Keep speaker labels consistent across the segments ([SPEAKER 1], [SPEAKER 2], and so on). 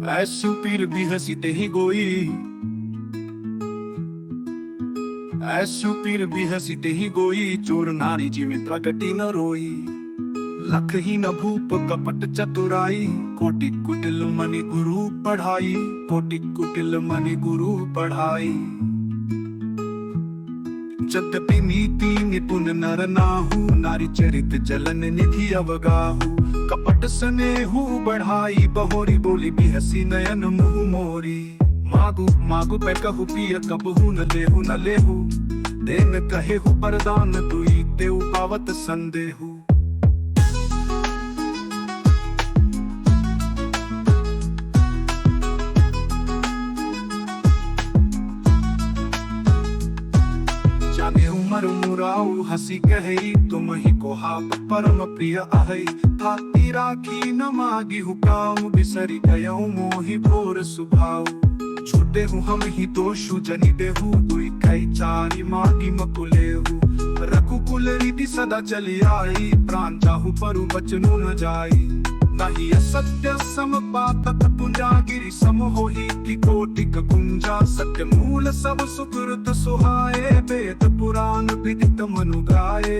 [SPEAKER 1] ऐसु पीर भी हसीते ही गोई, ऐसु पीर भी हसीते ही गोई। चोर नारी जीवे प्रगति न रोई, लख ही न भूप कपट चतुराई। कोटि कुटिल मनि गुरु पढ़ाई, कोटि कुटिल मनि गुरु पढ़ाई। यद्यपि नीति निपुण नर नाहु, नारी चरित जलन निधि अवगाहु। कपट स्नेहु बढ़ाई, बहोरी बोली भी हसी नयन मुँह मोरी। मागु मागु पे कहु पिय कबहु न लेहु न लेहु। देन कहेहु परदान दुई, तेउ पावत संदेहु। उमर मुराऊ हसी कही, तुम ही को हाप परम प्रिय आहई। थाती राखी न मागी हुकाऊ, बिसरी गयऊ मोहि भोर सुभाऊ। छूटे हूँ हम ही दोषु जनि देहु, दुई कई चारी मागी मकुलेहु। रघुकुल रीति सदा चली आई, प्राण जाहु परु बचनु न जाई। नहीं असत्य समपातक पुंजा, गिरि सम होहि की कोटिक कुंजा। सत्य मूल सब सुकृत सुहाए, वेद पुराण विदित मनु गाए।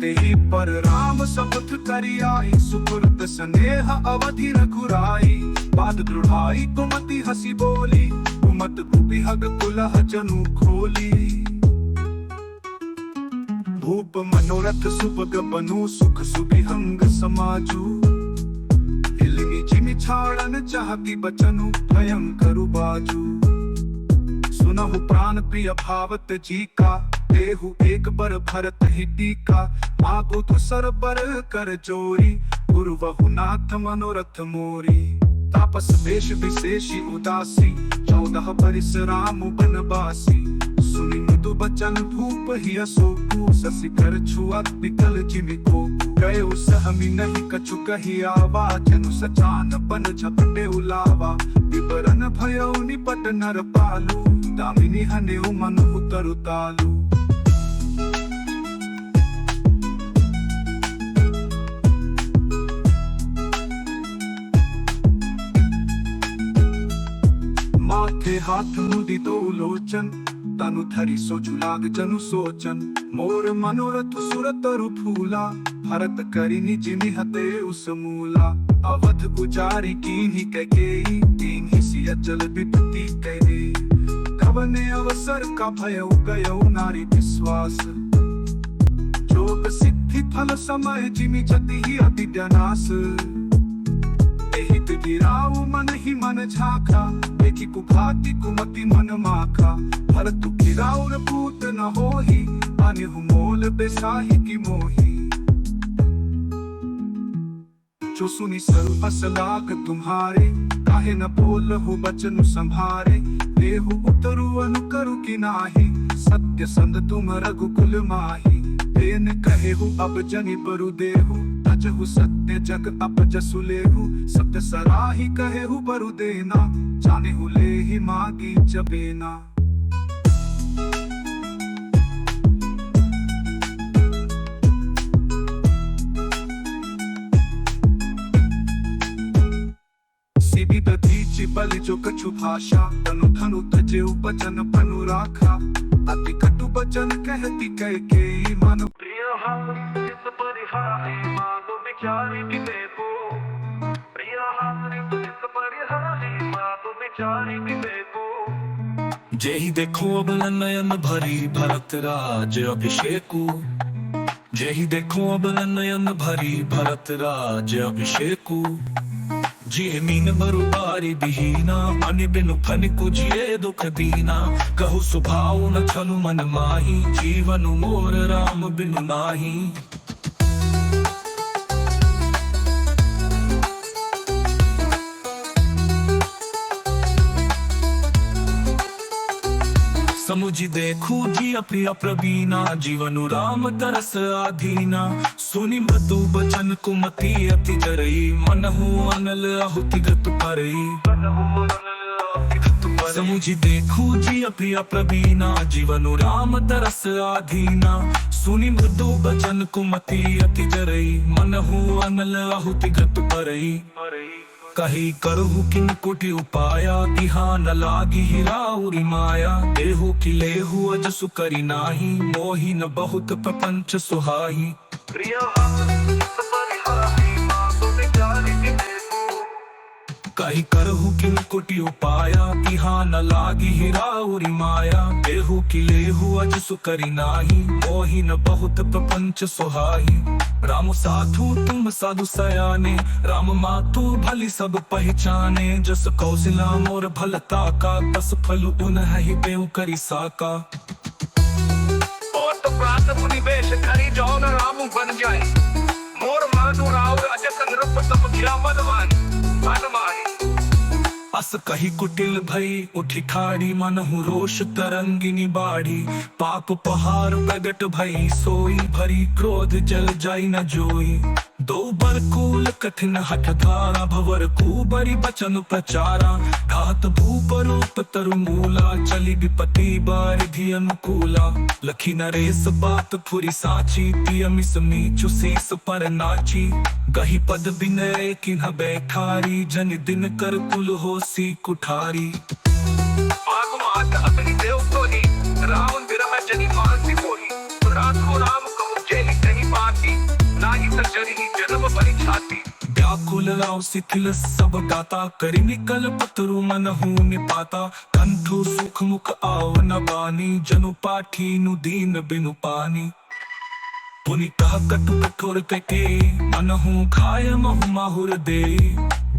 [SPEAKER 1] तेहि पर राम शपथ करि आई, सुकृत स्नेह अवधि रघुराई। बात दृढ़ाई कुमति हसी बोली, कुमत कुपिहग कुलह जनु खोली। भूप मनोरथ सुभग बनु, सुख सुबिहंग समाजू। हिलमी जिमि छाड़न चाहती बचनु, भयंकरु बाजू। सुनहु प्राण प्रिय भावत जी का, देहु एक बर भरत ही टीका। मागो तु सर बर कर जोरी, गुरुवहु नाथ मनोरथ मोरी। तापस वेश विशेषी उदासी, 14 बरिस राम बनवासी। सुनि मृदु बचन भूप ही अशोकु, शशि कर छुआ विकल जिमि को। गए सहमी नहीं कछु कही आवा, जनु सचान बन झपटे उलावा। विवरण भयउ निपट नर पालू, दामिनी हनेउ मनु उतरु तालू। माथे हाथ मुदी दो लोचन, तनु धरि सोचु लाग जनु सोचन। मोर मनोरथ सुरतरु फूला, भरत करि निज निहते उस मूला। अवध गुजारी कीन्ही कैकेयी, तीन्ही सिय जल विपत्ति कैदे। कवने अवसर का भयउ गयउ नारी विश्वास। जोग सिद्धि फल समय जिमि जति ही अति जनास। एहित गिराऊ मन ही मन झाका, देखी कुभाति कुमति मन माखा। भरतु गिराउर पूत न होही, अनिहु मोल बेसाही की मोही। जो सुनि सरु अस लाग तुम्हारे, काहे न बोलहु बचनु संभारे। देहु उतरु अनु करु की नाही, सत्य संग तुम रघुकुल माही। तेन कहेहु अब जनि बरु देहु, तजहु सत्य जग अपजसु लेहु। सत्य सराही कहेहु बरु देना, जानेहु लेहि मागी जबेना। बल जो कछु भाषा, तनु धनु तजेउ बचन पनु राखा। अति कटु बचन कहती कैकेयी, मन प्रिय हरि जिस परिहारी। मागो बिचारी विवेको, प्रिय हरि जिस परिहारी। मागो बिचारी विवेको। जेहि देखो अबल नयन भरी, भरत राज अभिषेकु। जेहि देखो अबल नयन भरी, भरत राज अभिषेकु। जिये मीन बरु बारी बिहीना, अनि बिनु फनिकु जिये दुख दीना। कहु सुभाउ न छलु मन माही, जीवनु मोर राम बिनु नाही। समुझि देखू जिय प्रिय प्रवीणा, जीवनु राम तरस आधीना। सुनि मृदु बचन कुमति अति जरई, मनहु अनल आहुति गत परई। समुझि देखू जिय प्रिय प्रवीणा, जीवनु राम तरस आधीना। सुनि मृदु बचन कुमति अति जरई, मनहु अनल आहुति गत परई। कही करहु किन कोटि उपाया तिहा न लागी हिराउरी माया देहु कि लेहु अजसु करी नाही मोहि न बहुत प्रपंच सुहाही कही करहु किन कोटि उपाया तिहा न लागी हिराउरी माया देहु कि लेहु अजसु करी नाही मोहि न बहुत प्रपंच सुहाही राम साधु तुम साधु सयाने राम मातु भली सब पहचाने जस कौशला मोर भलता का तस फल उन ही बेउ करी साका और तो प्रात मुनि वेश करी जाओ न राम बन जाए मोर मानु राव अजस नृप तप किया मदवान माही अस कही कुटिल भई उठी खाड़ी मनहु रोष तरंगिनी बाड़ी पाप पहाड़ प्रगट भई सोई भरी क्रोध जल जाई न जोई दो बर कूल कठिन हठ धारा भवर कुबरी बचन प्रचारा घात भूप रूप तरु मूला चली विपति बारिधि अनुकूला लखी नरेश बात फुरी साची पिय मिस मीचु शीस पर नाची गही पद विनय किन्ह बैठारी जन दिन कर कुल होसी कुठारी भागवत अपनी देव तोही रावण विरह जनी मानसी मोही रात को राम कहु जेहि कहीं पाती नाही सर्जरी जन्म परी छाती व्याकुल राव शिथिल सब गाता करी निकल पतरु मनहु निपाता कंठु सुख मुख आव न बानी जनु पाठी नु दीन बिनु पानी पुनि कह कटु कठोर कटे मनहु खाय महु माहुर दे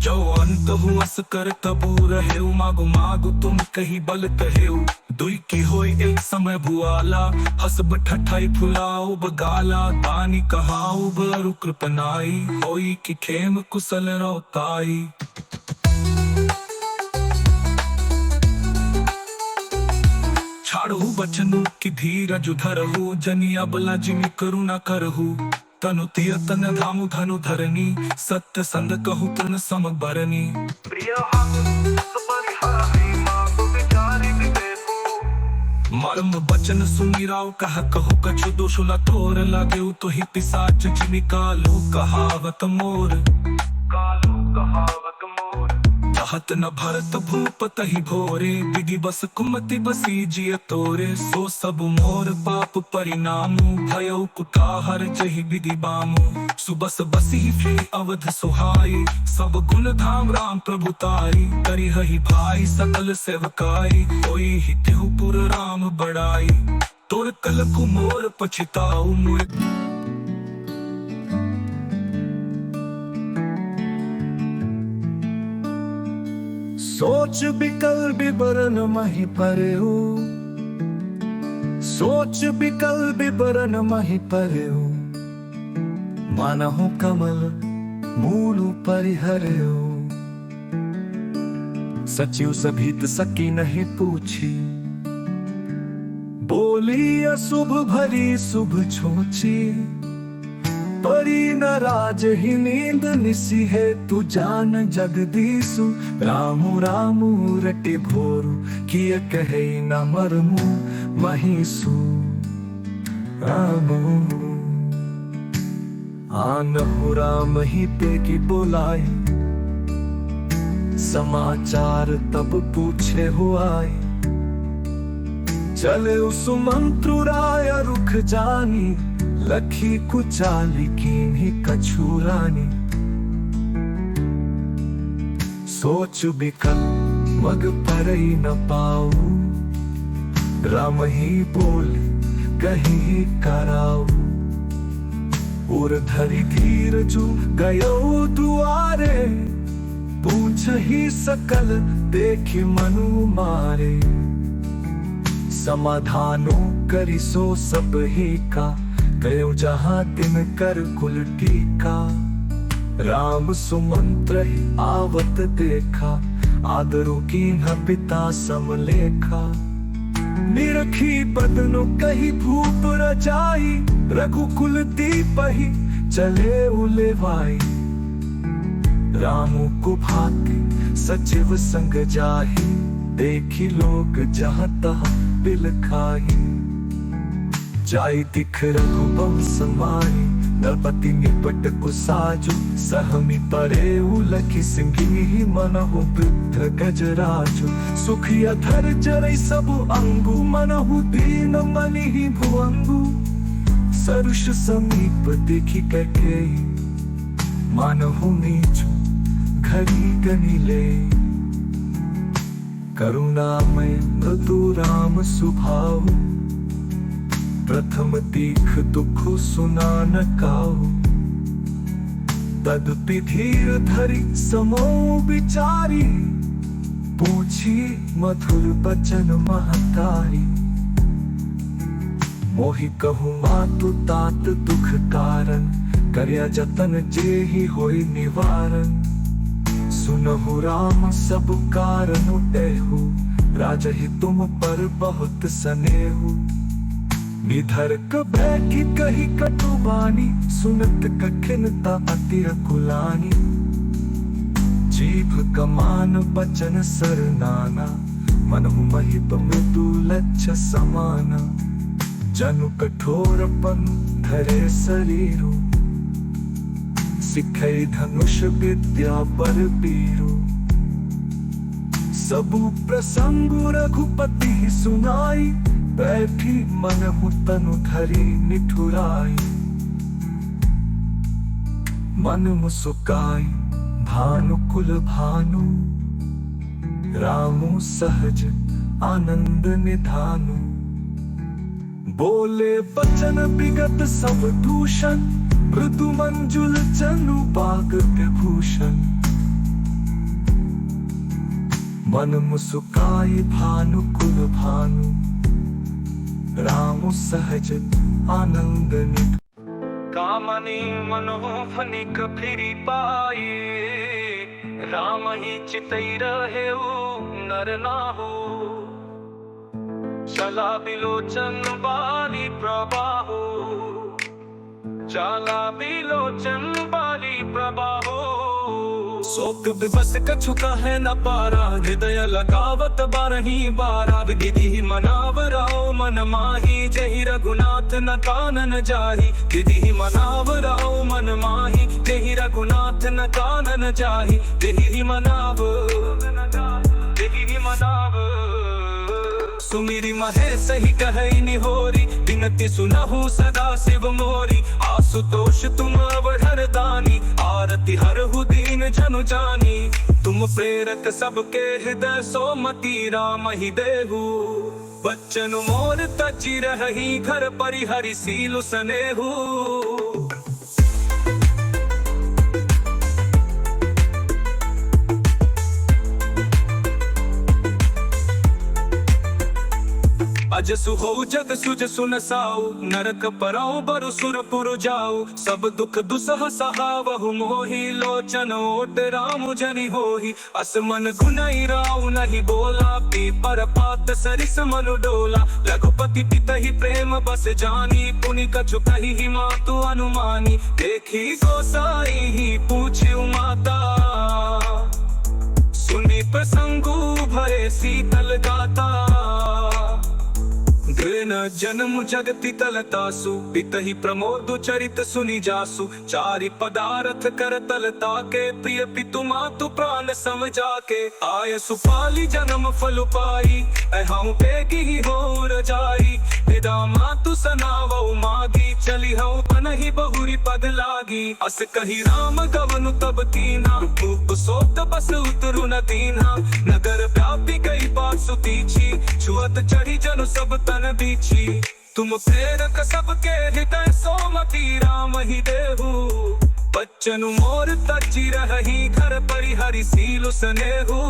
[SPEAKER 1] जो अंत हुअस कर तबू रहे मागु मागु तुम कही बल कहेउ दुई की होई एक समय भुआला हसब ठठाई फुलाओ बगाला दानी कहाऊ बरु कृपनाई होई कि खेम कुशल रोताई छाड़ू बचनु की धीरज धरहु जनी अबला जिमि करुणा करहु तनु तिय तन धामु धनु धरनी सत्य संग कहु तन सम बरनी मर्म बचन सुनी राव कह कहु कछु दोष न तोर लागे तो ही पिसाच जिमि कालो कहावत मोर कहत न भरत भूप तहि भोरे विधि बस कुमति बसी जिय तोरे सो सब मोर पाप परिणामु भयो कुठाहर जहि विधि बामु सुबस बसी फिर अवध सुहाई सब गुण धाम राम प्रभु तारी करी हहि भाई सकल सेवकाई कोई ही तेहु पुर राम बड़ाई तोर कल को मोर पछताऊ मुए सोच बिकल बिबरन मही परेऊ सोच बिकल बिबरन मही परेऊ मानहु कमल मूलु परिहरेऊ सचिव सभीत सकी नहीं पूछी बोली अशुभ भरी शुभ छोची परी न राज ही नींद निसी है तू जान जगदीशु रामु रामु रटि भोरु किय कहे न मरमु महिषु रामु आनहु राम ही ते की बोलाई समाचार तब पूछे हुआई चले उस मंत्रु राय रुख जानी लखी कुचाली की कछुरानी सोच बिकल मग परई न पाऊ राम ही बोली कही कराऊ और धरी धीर जू गयो दुआरे पूछ ही सकल देखी मनु मारे समाधानो करी सो सब ही का गयो जहाँ दिन कर कुल टीका राम सुमंत्र आवत देखा आदरू की न पिता समलेखा निरखी बदनु कही भूप रजाई रघुकुल दीपहि चले उले भाई रामु को भाती सचिव संग जाही देखी लोग जहाँ तहाँ बिल खाई जाई दिख रघुबम समाई नपति निपट कुसाजु सहमी परे उलखि सिंगी मनहु वृद्ध गजराजु सुखिया धर जरै सबु अंगु मनहु दीन मनि भुअंगु सरुष समीप देखि कके मानहु नीचु घरी गनिले करुणामय मृदु राम सुभाव प्रथम दीख दुख सुना न काहु तदपि धीर धरि समो विचारी पूछी मधुर बचन महतारी मोहि कहूँ मातु तात दुख कारण कर्या जतन जेहि होई निवारण सुनहु राम सब कारण एहु राजहि तुम पर बहुत स्नेहु निधर बैठी कही कटुबानी सुनत कखिनता अति कुलानी जीभ कमान बचन सरनाना मनहु महिप मृदु लच्छ समाना जनु कठोरपन धरे शरीरु सिखै धनुष विद्या पर बीरु सबु प्रसंग रघुपति सुनाई बैठी मनहु तनु धरी निठुराई मन मुसुकाई भानु कुल भानु रामु सहज आनंद निधानु बोले बचन विगत सब दूषण मृदु मंजुल चनु बाग विभूषण मन मुसुकाई भानु कुल भानु रामु सहज आनंद निध कामनी मनोहनिक फिरी पाए राम ही चितई रहे नर नाहु चला बिलोचन बाली प्रबाहो चला बिलोचन बाली प्रबाहो शोक विवश कछु कहे न पारा हृदय लगावत बारही बारा विधि मनावराओ मन माही जहि रघुनाथ न कानन जाही विधि मनावराओ मन माही जहि रघुनाथ न कानन जाही विधि मनाव सुमिरि महेश ही कहई निहोरी विनती सुनहु सदा शिव मोरी आशुतोष तुम अवधर दानी आरती हरहु दीन जनु जानी तुम प्रेरक सबके हृदय सोमति राम ही देहु बच्चन मोर तजी रही घर परिहरि सीलु सनेहु अजसु हो जग सुज सुन साऊ नरक पराऊ बरु सुर पुर जाऊ सब दुख दुसह सहावहु मोहि लोचन ओट राम जनि होहि असमन गुनई राऊ नहीं बोला पी पर पात सरिस मनु डोला रघुपति पितहि प्रेम बस जानी पुनि कछु कहि मातु अनुमानी देखी गोसाई ही पूछ्यु माता सुनि प्रसंगु भय शीतल गाता घृण जन्म जगति तलतासु पितहि प्रमोद चरित सुनि जासु चारि पदार्थ कर तलता के प्रिय पितु मातु प्राण समझा के आय सुपाली जन्म फल पाई अहं बेगी ही हो रजाई विदा मातु सनावौ मागी चली हौ पनहि बहुरी पद लागी अस कही राम गवनु तब कीना रूप सोत बस उतरु न दीना नगर व्यापी गई बात सुतीची छुअत चढ़ी जनु सब तन बीची तुम प्रेरक सबके हृदय सोमति राम ही देहु बच्चनु मोर तजी रही घर परिहरि सीलु सनेहु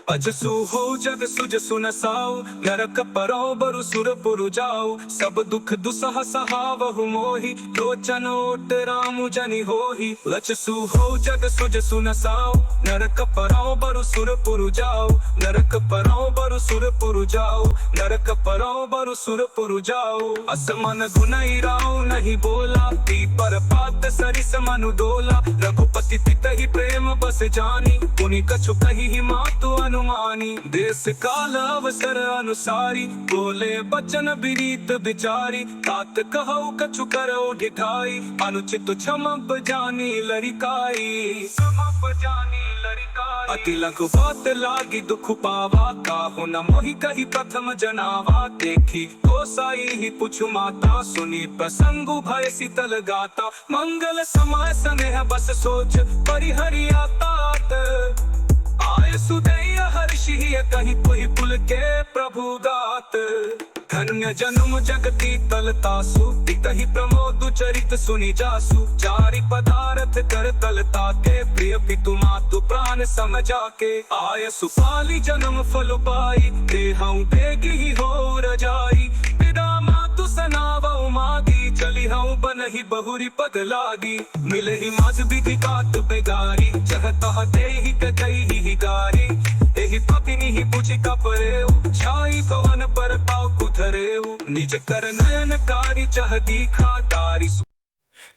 [SPEAKER 1] अजसु हो जग सुज सुन साऊ नरक परो बरु सुर पुरु जाऊ सब दुख दुसह सहावहु मोहि लोचन ओट राम जनि होहि लचसु हो जग सुज सुन साऊ नरक परो बरु सुर पुरु जाऊ नरक परो बरु सुर पुरु जाऊ नरक परो बरु सुर पुरु जाऊ असमन गुनई राऊ नहीं बोला पी पर पात सरिस मनु डोला रघुपति पितहि प्रेम बस जानी पुनि कछु कहि मातु अनुमानी, देश काल अवसर अनुसारी, बोले बचन विरीत विचारी, तात कहु कछु करो ढिठाई, अनुचित क्षमप जानी लरिकाई, क्षमप जानी लरिकाई। अति लघु बात लागी दुख पावा, काहु न मोहि कही प्रथम जनावा, देखी गोसाई ही पुछु माता, सुनी प्रसंगु भय शीतल गाता, मंगल समय स्नेह बस सोच परिहरिया तात, आय सुदय हर्षि कहीं पुहि पुल के प्रभु गात, धन्य जन्म जगती तलतासु, कही प्रमोद चरित सुनि जासु, चारि पदार्थ कर तलता के, प्रिय पितु मातु प्राण समझा के, आय सुपाली जन्म फल पाई, देहु बेगी हो रजाई, पिता मातु सनावउ मागी, चली हूँ बनहि बहुरी पद लागी, मिले ही मज विधि कात बेगारी, जगता दे ही कही ही गारी, एहि पपिनी ही पूछी कपरेऊ, छाई कवन पर पाव कुधरेऊ, निज कर नयनकारी चह दीखा तारी।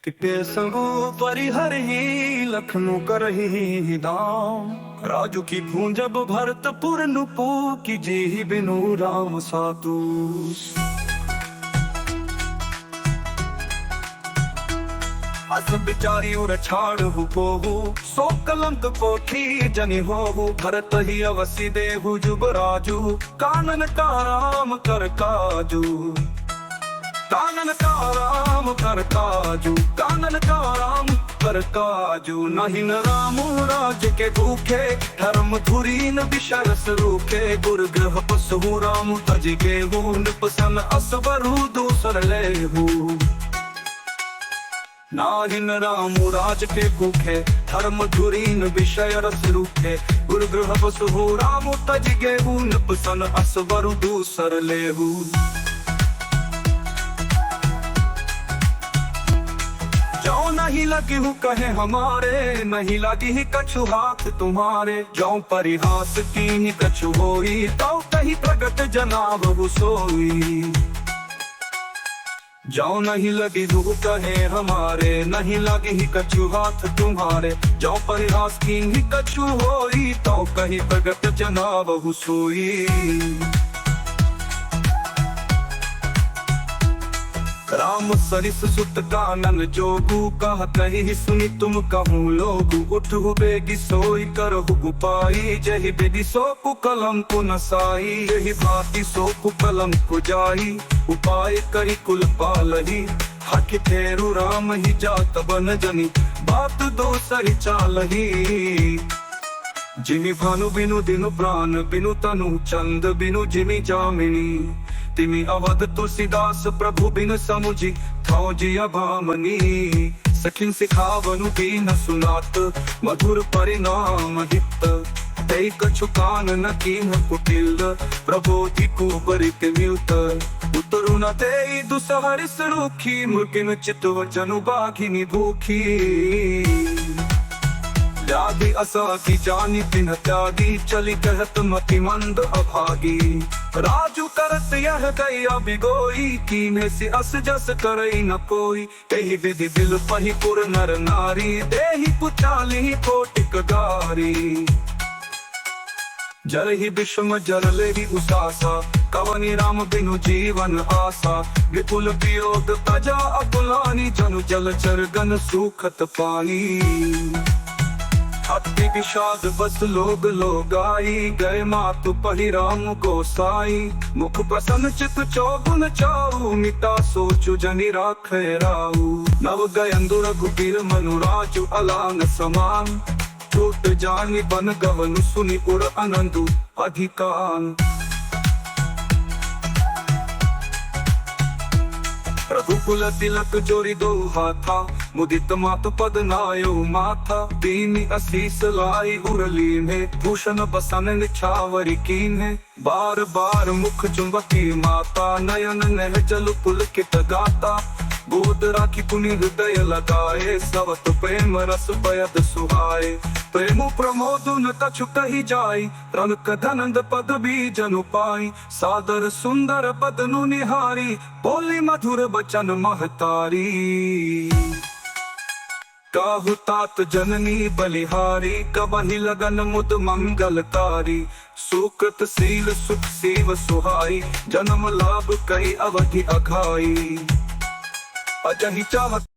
[SPEAKER 2] किते संगु परिहर ही लखनु करही दाम, राजू की पूंजब भरतपुर नुपो की जी बिनु राम सातु। अस बिचारी उर छाड़ हु पोहु, सो कलंक कोठी जनि होहु, भरत ही अवसि देहु जुबराजू, कानन का राम कर काजू, कानन का राम कर काजू, कानन का राम कर काजू, नहीं न राम राज के भूखे, धर्म धुरीन विशरस रूखे, गुरग्रह पसहु राम तज गेहु, नृपसन असवरु दूसर लेहु, नाहिन राम राज के भूखे, धर्म धुरीन विषय रस रूखे, गुरग्रह पसहु राम तज गेहु, नृपसन असवरु दूसर लेहु। जो नहीं लगी हूँ कहे हमारे, नहीं लगी ही कछु हाथ तुम्हारे, जो परिहास की कछु होई, तो कही प्रगट जनाब सोई, जो नहीं लगी हूँ कहे हमारे, नहीं लगी ही कछु हाथ तुम्हारे, जो परिहास की कछु होई, तो कही प्रगट जनाब सोई। राम सरिस सुत कानन जोगु, कह कही सुनी तुम कहूँ लोगु, उठु बेगी सोई करहु उपाई, जहि बेदी सो कलम को नसाई, यही भांति सो कलम को जाई, उपाय करी कुल पालही, हक थेरु राम ही जात बन जनी, बात दो सरी चालही, जिमि भानु बिनु दिनु प्राण बिनु तनु, चंद बिनु जिमि जामिनी, तिमि अवध तुलसीदास प्रभु बिन समुझी, थौ जिया भामनी, सखिन सिखावनु दीन सुनात, मधुर परिणाम हित, ते कछु कान न कीन कुटिल, प्रबोधि कुबर के मिलत, उतरु न ते दुसहरिस रूखी, मुर्गिन चित वचनु बाघिनी भूखी, त्यागी असा की जानी तिन त्यागी, चली कहत मति मंद अभागी, राजू करत यह गई अबिगोई, कीने से अस जस करई न कोई, एहि विधि बिल पहि पुर नर नारी, देहि पुचाली कोटिक गारी, जर ही विषम जर लेहि उसासा, कवनि राम बिनु जीवन आसा, विपुल वियोग तजा अकुलानी, जनु जलचर गन सूखत पानी, अति विषाद बस लोग लोगाई, गए मातु पहि राम गोसाई, मुख प्रसन्न चित चौगुन चाऊ, मिटा सोचु जनि राखे राऊ, नव गयंदु रघुबीर मनुराजु, अलांग समान, छूट जानि बन गवनु, सुनि उर अनंदु अधिकान, रघुकुल तिलक जोरी दो हाथा, मुदित मात पद नायो माथा, दीनी असीस लाई उरली में, भूषण बसन निछावरी कीन्हे, बार बार मुख चुंबकी माता, नयन नह जल पुलकित गाता, गोद राखी पुनि हृदय लगाए, सवत प्रेम रस पयद सुहाए, प्रेम प्रमोद न कछु कही जाई, रन कदनंद पद भी जनु पाई, सादर सुंदर बदनु निहारी, बोली मधुर बचन महतारी। काहु तात जननी बलिहारी कबहि लगन मुद मंगलकारी सुकृत सील सुख सेव सुहाई जन्म लाभ कई अवधि अघाई अजहि चाहत